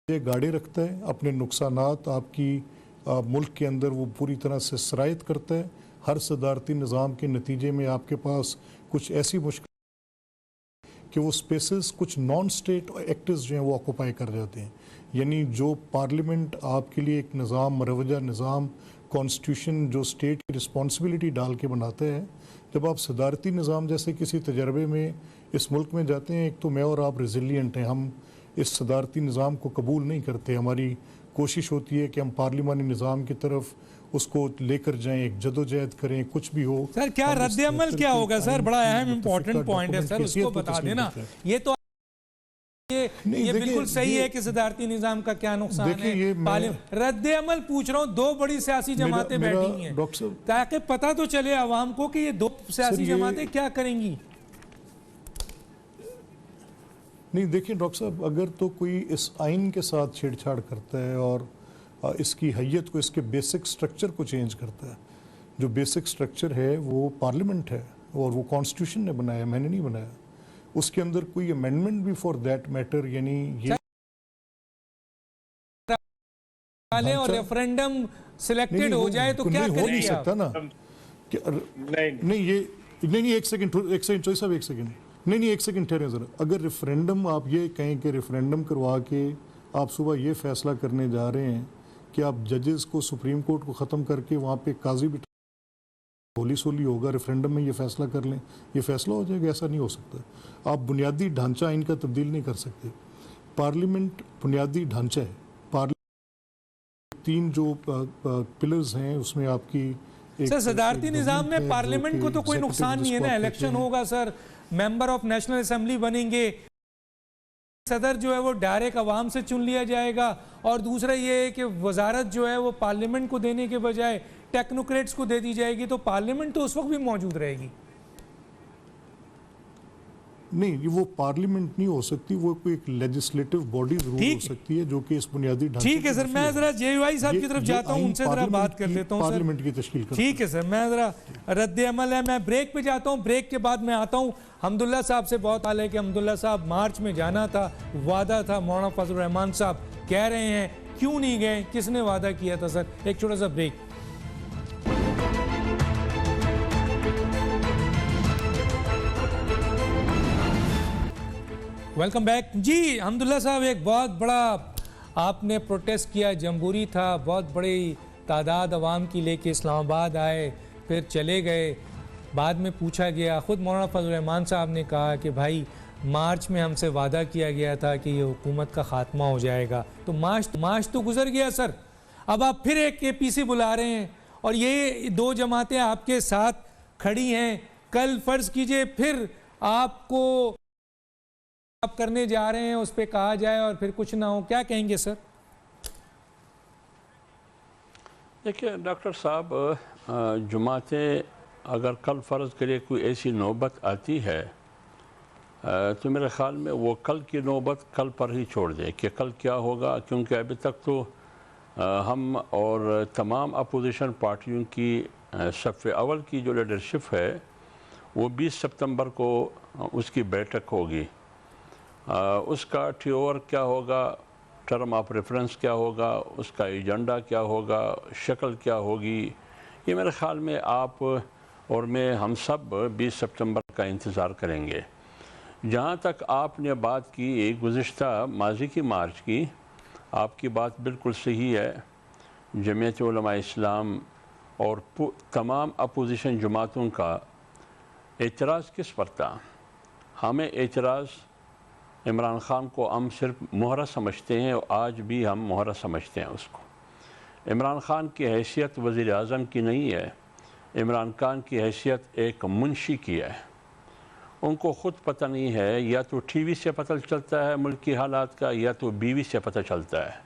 یہ گاڑی رکھتا ہے، اپنے نقصانات آپ کی ملک کے اندر وہ پوری طرح سے سرایت کرتا ہے. ہر صدارتی نظام کے نتیجے میں آپ کے پاس کچھ ایسی مشکل کہ وہ سپیسز کچھ نان سٹیٹ ایکٹرز جو ہیں وہ آکوپائی کر جاتے ہیں. یعنی جو پارلیمنٹ آپ کے لیے ایک نظام، مروجہ نظام، کانسٹیٹیوشن جو سٹیٹ کی رسپانسبلٹی ڈال کے بناتا ہے، جب آپ صدارتی نظام جیسے کسی تجربے میں اس ملک میں جاتے ہیں، ایک تو میں اور آپ ریزیلینٹ ہیں، ہم اس صدارتی نظام کو قبول نہیں کرتے، ہماری کوشش ہوتی ہے کہ ہم پارلیمانی نظام کی طرف اس کو لے کر جائیں، ایک جدوجہد کریں، کچھ بھی ہو. سر کیا رد عمل کیا ہوگا؟ سر بڑا اہم امپورٹنٹ پوائنٹ ہے سر، اس کو بتا دینا. یہ تو یہ بالکل صحیح ہے کہ صدارتی نظام کا کیا نقصان ہے، رد عمل پوچھ رہا ہوں. 2 بڑی سیاسی جماعتیں بیٹھی ہیں تاکہ پتہ تو چلے عوام کو کہ یہ 2 سیاسی جماعتیں کیا کریں گی. نہیں دیکھیں ڈاکٹر صاحب، اگر تو کوئی اس آئین کے ساتھ چھیڑ چھاڑ کرتا ہے اور اس کی حیت کو، اس کے بیسک سٹرکچر کو چینج کرتا ہے، جو بیسک سٹرکچر ہے وہ پارلیمنٹ ہے اور وہ کانسٹیٹیوشن نے بنایا، میں نے نہیں بنایا. اس کے اندر کوئی امینڈمنٹ بھی فار دیٹ میٹر یعنی یہ اور ریفرینڈم سلیکٹڈ ہو جائے تو کیا کریں گے؟ ہو نہیں سکتا نا. نہیں ایک سیکنڈ چوہدری صاحب، ایک سیکنڈ نہیں ایک سیکنڈ ٹھہریں ذرا. اگر ریفرینڈم آپ یہ کہیں کہ ریفرینڈم کروا کے آپ صبح یہ فیصلہ کرنے جا رہے ہیں کہ آپ ججز کو، سپریم کورٹ کو ختم کر کے وہاں پہ قاضی بٹھا ہولی سولی ہوگا، ریفرینڈم میں یہ فیصلہ کر لیں، یہ فیصلہ ہو جائے گا؟ ایسا نہیں ہو سکتا. آپ بنیادی ڈھانچہ ان کا تبدیل نہیں کر سکتے. پارلیمنٹ بنیادی ڈھانچہ ہے. پارلیمنٹ 3 جو پلرز ہیں اس میں آپ کی سر صدارتی نظام میں پارلیمنٹ کو تو کوئی نقصان نہیں ہے نا. الیکشن ہوگا سر، ممبر آف نیشنل اسمبلی بنیں گے، صدر جو ہے وہ ڈائریکٹ عوام سے چن لیا جائے گا، اور دوسرا یہ ہے کہ وزارت جو ہے وہ پارلیمنٹ کو دینے کے بجائے ٹیکنوکریٹس کو دے دی جائے گی، تو پارلیمنٹ تو اس وقت بھی موجود رہے گی. نہیں وہ پارلیمنٹ نہیں ہو سکتی، وہ کوئی ایک لیجسلیٹو باڈی ضرور ہو سکتی ہے جو کہ اس بنیادی ڈھانچے. ٹھیک ہے سر، میں ذرا جے یو آئی صاحب کی طرف جاتا ہوں، ان سے ذرا بات کر لیتا ہوں سر. پارلیمنٹ کی تشکیل کرتا ہوں. ٹھیک ہے سر، میں ذرا رد عمل ہے، میں بریک پہ جاتا ہوں، بریک کے بعد میں آتا ہوں. حمداللہ صاحب سے بہت حال ہے کہ حمداللہ صاحب مارچ میں جانا تھا، وعدہ تھا. مولانا فضل الرحمان صاحب کہہ رہے ہیں کیوں نہیں گئے، کس نے وعدہ کیا تھا سر؟ ایک چھوٹا سا بریک. Welcome back. جی حمداللہ صاحب، ایک بہت بڑا آپ نے پروٹیسٹ کیا، جمبوری تھا، بہت بڑی تعداد عوام کی لے کے اسلام آباد آئے، پھر چلے گئے. بعد میں پوچھا گیا، خود مولانا فضل الرحمان صاحب نے کہا کہ بھائی مارچ میں ہم سے وعدہ کیا گیا تھا کہ یہ حکومت کا خاتمہ ہو جائے گا، تو مارچ تو گزر گیا سر. اب آپ پھر ایک کے پی سی بلا رہے ہیں اور یہ 2 جماعتیں آپ کے ساتھ کھڑی ہیں. کل فرض کیجئے پھر آپ کو آپ کرنے جا رہے ہیں، اس پہ کہا جائے اور پھر کچھ نہ ہو، کیا کہیں گے سر؟ دیکھیے ڈاکٹر صاحب، جماعتیں اگر کل فرض کرے کوئی ایسی نوبت آتی ہے تو میرے خیال میں وہ کل کی نوبت کل پر ہی چھوڑ دیں کہ کل کیا ہوگا، کیونکہ ابھی تک تو ہم اور تمام اپوزیشن پارٹیوں کی صف اول کی جو لیڈرشپ ہے وہ 20 ستمبر کو اس کی بیٹھک ہوگی. اس کا ٹی اوور کیا ہوگا، ٹرم آف ریفرنس کیا ہوگا، اس کا ایجنڈا کیا ہوگا، شکل کیا ہوگی، یہ میرے خیال میں آپ اور میں ہم سب 20 ستمبر کا انتظار کریں گے. جہاں تک آپ نے بات کی گزشتہ ماضی کی مارچ کی، آپ کی بات بالکل صحیح ہے. جمعیت علماء اسلام اور تمام اپوزیشن جماعتوں کا اعتراض کس پر تھا؟ ہمیں اعتراض عمران خان کو ہم صرف مہرہ سمجھتے ہیں، اور آج بھی ہم مہرہ سمجھتے ہیں اس کو. عمران خان کی حیثیت وزیر اعظم کی نہیں ہے، عمران خان کی حیثیت ایک منشی کی ہے. ان کو خود پتہ نہیں ہے، یا تو ٹی وی سے پتہ چلتا ہے ملک کی حالات کا، یا تو بیوی سے پتہ چلتا ہے.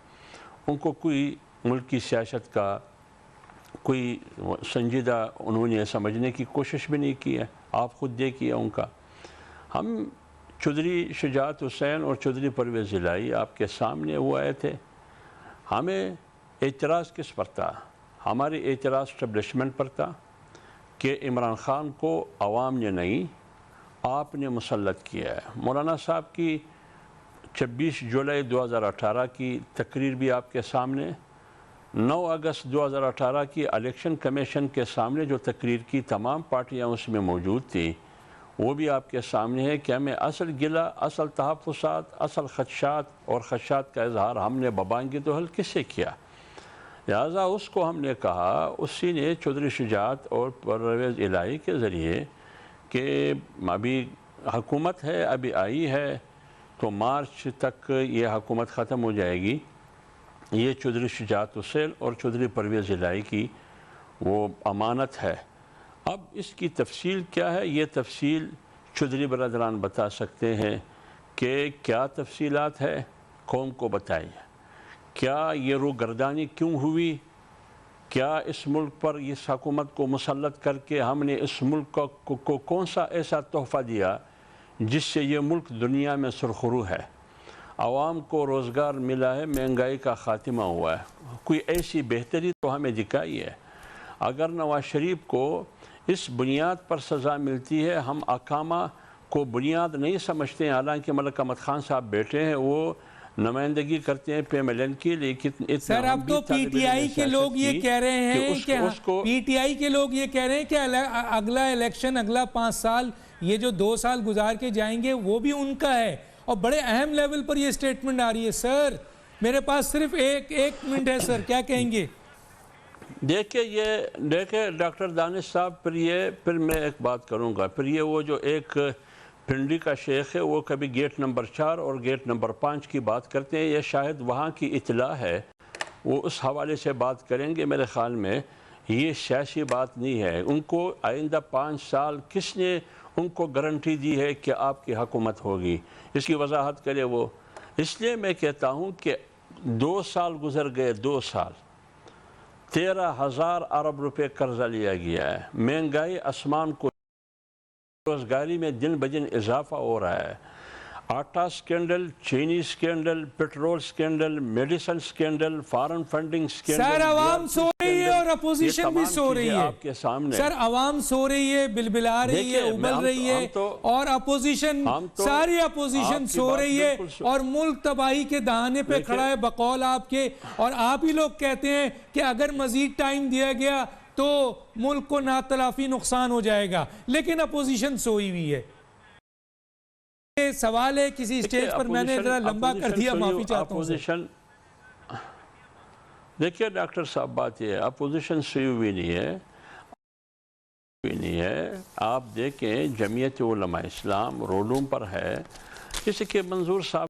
ان کو کوئی ملک کی سیاست کا کوئی سنجیدہ انہوں نے سمجھنے کی کوشش بھی نہیں کی ہے. آپ خود دیکھیے ان کا. ہم چودھری شجاعت حسین اور چودھری پرویز الہی آپ کے سامنے وہ آئے تھے. ہمیں اعتراض کس پر تھا؟ ہماری اعتراض اسٹیبلشمنٹ پر تھا کہ عمران خان کو عوام نے نہیں، آپ نے مسلط کیا ہے. مولانا صاحب کی 26 جولائی 2018 کی تقریر بھی آپ کے سامنے، 9 اگست 2018 کی الیکشن کمیشن کے سامنے جو تقریر کی تمام پارٹیاں اس میں موجود تھیں، وہ بھی آپ کے سامنے ہے کہ ہمیں اصل گلہ، اصل تحفظات، اصل خدشات اور خدشات کا اظہار ہم نے ببانگی تو حل کس سے کیا. لہٰذا اس کو ہم نے کہا، اسی نے چودھری شجاعت اور پرویز الہی کے ذریعے کہ ابھی حکومت ہے، ابھی آئی ہے تو مارچ تک یہ حکومت ختم ہو جائے گی. یہ چودھری شجاعت حسین اور چودھری پرویز الہی کی وہ امانت ہے. اب اس کی تفصیل کیا ہے، یہ تفصیل چودھری برادران بتا سکتے ہیں کہ کیا تفصیلات ہے، قوم کو بتائیے. کیا یہ روگردانی کیوں ہوئی؟ کیا اس ملک پر اس حکومت کو مسلط کر کے ہم نے اس ملک کو کون سا ایسا تحفہ دیا جس سے یہ ملک دنیا میں سرخرو ہے؟ عوام کو روزگار ملا ہے، مہنگائی کا خاتمہ ہوا ہے. کوئی ایسی بہتری تو ہمیں دکھائی ہے. اگر نواز شریف کو اس بنیاد پر سزا ملتی ہے، ہم اقامہ کو بنیاد نہیں سمجھتے ہیں. حالانکہ ملک احمد خان صاحب بیٹھے ہیں، وہ نمائندگی کرتے ہیں PMLN کی، لیکن سر اب تو پی ٹی آئی کے لوگ یہ کہہ رہے ہیں کہ پی ٹی آئی کے لوگ یہ کہہ رہے ہیں کہ اگلا الیکشن، اگلا 5 سال، یہ جو 2 سال گزار کے جائیں گے وہ بھی ان کا ہے. اور بڑے اہم لیول پر یہ سٹیٹمنٹ آ رہی ہے. سر میرے پاس صرف ایک منٹ ہے سر، کیا کہیں گے؟ دیکھیں ڈاکٹر دانش صاحب، پھر میں ایک بات کروں گا. پھر یہ وہ جو ایک پنڈی کا شیخ ہے، وہ کبھی گیٹ نمبر 4 اور گیٹ نمبر 5 کی بات کرتے ہیں. یہ شاید وہاں کی اطلاع ہے، وہ اس حوالے سے بات کریں گے. میرے خیال میں یہ سیاسی بات نہیں ہے. ان کو آئندہ 5 سال کس نے ان کو گارنٹی دی ہے کہ آپ کی حکومت ہوگی؟ اس کی وضاحت کرے وہ. اس لیے میں کہتا ہوں کہ 2 سال گزر گئے، 2 سال، 13,000 ارب روپے قرضہ لیا گیا ہے. مہنگائی آسمان کو، روزگاری میں دن بدن اضافہ ہو رہا ہے. آٹا سکینڈل، چینی scandal, petrol scandal, medicine scandal, foreign funding scandal. Sir عوام سو رہی ہے اور اپوزیشن بھی سو رہی ہے آپ کے سامنے. سر عوام سو رہی ہے، بلبلا رہی ہے، ابل رہی ہے، اور اپوزیشن، ساری اپوزیشن سو رہی ہے اور ملک تباہی کے دہانے پہ کھڑا ہے بقول آپ کے. اور آپ ہی لوگ کہتے ہیں کہ اگر مزید ٹائم دیا گیا تو ملک کو ناتلافی نقصان ہو جائے گا، لیکن اپوزیشن سوئی ہوئی ہے. سوال ہے کسی سٹیج پر، میں نے ذرا لمبا کر دیا، معافی چاہتا ہوں. دیکھیے ڈاکٹر صاحب، بات یہ ہے، اپوزیشن سوئی ہوئی نہیں ہے. آپ دیکھیں جمعیت علماء اسلام روڈوں پر ہے. جیسے کہ منظور صاحب